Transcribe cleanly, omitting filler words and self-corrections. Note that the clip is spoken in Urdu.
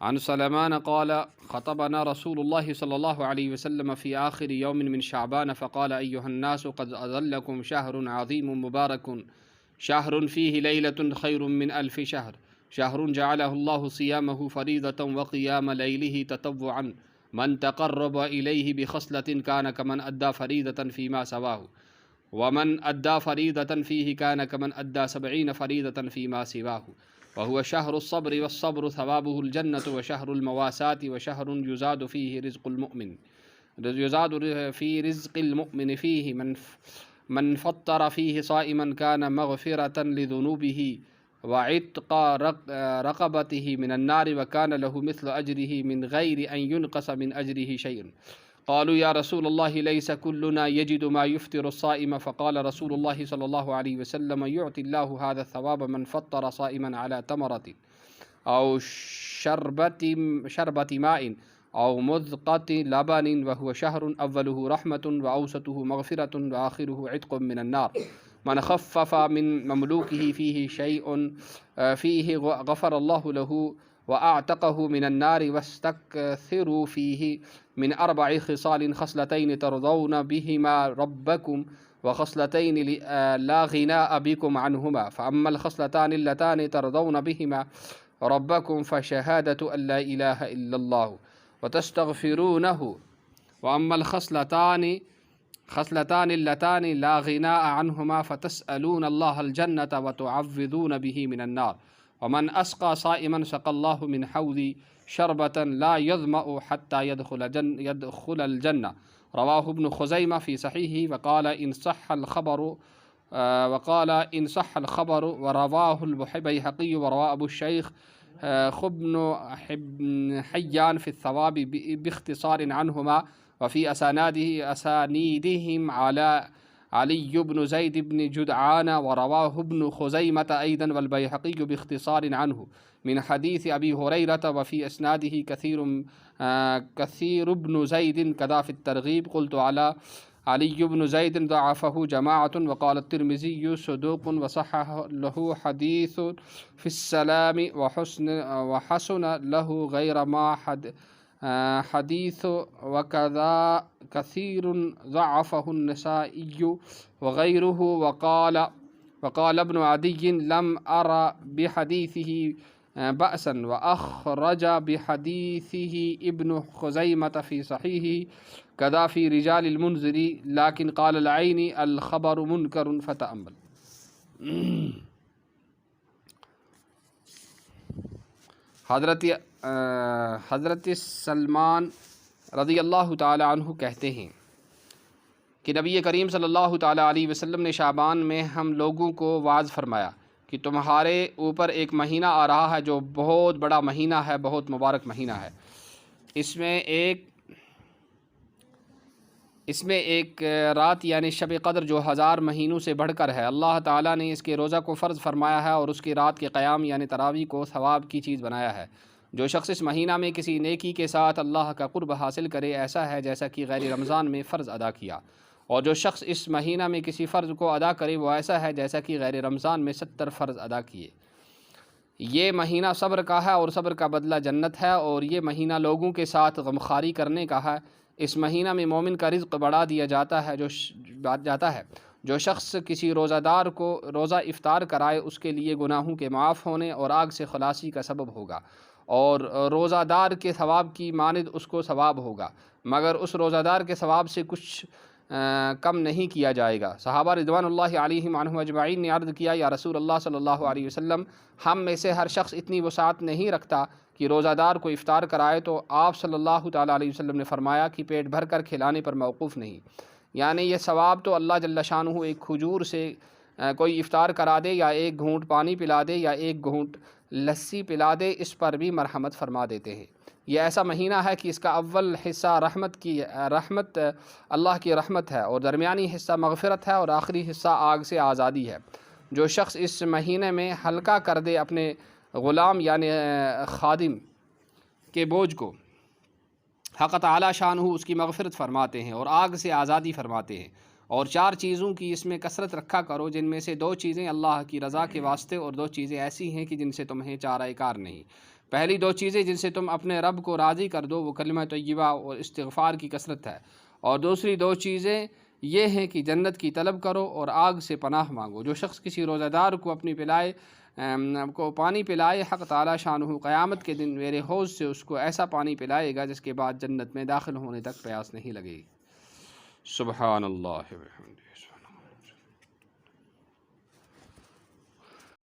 عن سلمان قال خطبنا رسول الله صلى الله عليه وسلم في آخر يوم من شعبان فقال أيها الناس قد أظلكم شهر عظيم مبارك شهر فيه ليلة خير من 1000 شهر شهر جعله الله صيامه فريضة وقيام ليله تطوعا من تقرب إليه بخصلة كان كمن أدى فريضة فيما سواه ومن أدى فريضة فيه كان كمن أدى 70 فريضة فيما سواه وهو شهر الصبر والصبر ثوابه الجنة وشهر المواساة وشهر يزاد فيه رزق المؤمن فيه من فطر فيه صائما كان مغفرة لذنوبه وعتق رقبته من النار وكان له مثل أجره من غير أن ينقص من أجره شيء. قالوا يا رسول الله ليس كلنا يجد ما يفطر الصائم فقال رسول الله صلى الله عليه وسلم يعطي الله هذا الثواب من فطر صائما على تمرة أو شربة ماء أو مذقة لبن وهو شهر أوله رحمة وأوسطه مغفرة وآخره عتق من النار من خفف من مملوكه فيه شيء فيه غفر الله له وأعتقه من النار واستكثروا فيه من 4 خصال خصلتين ترضون بهما ربكم وخصلتين لا غناء بكم عنهما فأما الخصلتان اللتان ترضون بهما ربكم فشهادة أن لا إله إلا الله وتستغفرونه وأما الخصلتان اللتان لا غناء عنهما فتسألون الله الجنة وتعوذون به من النار ومن أسقى صائما سقى الله من حوض شربة لا يظمأ حتى يدخل الجنة رواه ابن خزيمة في صحيحه وقال إن صح الخبر ورواه البيهقي ورواه أبو الشيخ خبن حيان في الثواب باختصار عنهما وفي أسانيدهم على علي بن زيد بن جدعان ورواه ابن خزيمة أيضا والبيهقي باختصار عنه من حديث أبي هريرة وفي أسناده كثير بن زيد كذا في الترغيب قلت على علي بن زيد ضعفه جماعة وقال الترمذي صدوق وصحح له حديث في السلام وحسن له غير ما حديث وكذا كثير ضعفه النسائي وغيره وقال ابن عدي لم أرى بحديثه بأسا وأخرج بحديثه ابن خزيمة في صحيحه كذا في رجال المنذري لكن قال العيني الخبر منكر فتأمل. حضرت سلمان رضی اللہ تعالی عنہ کہتے ہیں کہ نبی کریم صلی اللہ تعالی علیہ وسلم نے شعبان میں ہم لوگوں کو واعظ فرمایا کہ تمہارے اوپر ایک مہینہ آ رہا ہے جو بہت بڑا مہینہ ہے، بہت مبارک مہینہ ہے۔ اس میں ایک رات یعنی شب قدر جو 1000 مہینوں سے بڑھ کر ہے، اللہ تعالیٰ نے اس کے روزہ کو فرض فرمایا ہے اور اس کی رات کے قیام یعنی تراویح کو ثواب کی چیز بنایا ہے۔ جو شخص اس مہینہ میں کسی نیکی کے ساتھ اللہ کا قرب حاصل کرے ایسا ہے جیسا کہ غیر رمضان میں فرض ادا کیا، اور جو شخص اس مہینہ میں کسی فرض کو ادا کرے وہ ایسا ہے جیسا کہ غیر رمضان میں 70 فرض ادا کیے۔ یہ مہینہ صبر کا ہے اور صبر کا بدلہ جنت ہے، اور یہ مہینہ لوگوں کے ساتھ غمخواری کرنے کا ہے۔ اس مہینہ میں مومن کا رزق بڑھا دیا جاتا ہے۔ جو شخص کسی روزہ دار کو روزہ افطار کرائے اس کے لیے گناہوں کے معاف ہونے اور آگ سے خلاصی کا سبب ہوگا، اور روزہ دار کے ثواب کی مانند اس کو ثواب ہوگا، مگر اس روزہ دار کے ثواب سے کچھ کم نہیں کیا جائے گا۔ صحابہ رضوان اللہ علیہم عنہم اجمعین نے عرض کیا یا رسول اللہ صلی اللہ علیہ وسلم، ہم میں سے ہر شخص اتنی وسعت نہیں رکھتا کہ روزہ دار کو افطار کرائے، تو آپ صلی اللہ تعالیٰ علیہ وسلم نے فرمایا کہ پیٹ بھر کر کھلانے پر موقوف نہیں، یعنی یہ ثواب تو اللہ جل شانہ ایک کھجور سے کوئی افطار کرا دے یا ایک گھونٹ پانی پلا دے یا ایک گھونٹ لسی پلا دے، اس پر بھی مرحمت فرما دیتے ہیں۔ یہ ایسا مہینہ ہے کہ اس کا اول حصہ رحمت اللہ کی رحمت ہے، اور درمیانی حصہ مغفرت ہے، اور آخری حصہ آگ سے آزادی ہے۔ جو شخص اس مہینے میں ہلکا کر دے اپنے غلام یعنی خادم کے بوجھ کو، حق تعالی شانہ اس کی مغفرت فرماتے ہیں اور آگ سے آزادی فرماتے ہیں۔ اور 4 چیزوں کی اس میں کثرت رکھا کرو، جن میں سے 2 چیزیں اللہ کی رضا کے واسطے اور 2 چیزیں ایسی ہیں کہ جن سے تمہیں چارہ کار نہیں۔ پہلی دو چیزیں جن سے تم اپنے رب کو راضی کر دو وہ کلمہ طیبہ اور استغفار کی کثرت ہے، اور دوسری دو چیزیں یہ ہیں کہ جنت کی طلب کرو اور آگ سے پناہ مانگو۔ جو شخص کسی روزہ دار کو پانی پلائے، حق تعالی شانہ قیامت کے دن میرے حوض سے اس کو ایسا پانی پلائے گا جس کے بعد جنت میں داخل ہونے تک پیاس نہیں لگے گی۔ سبحان اللہ و بحمدہ۔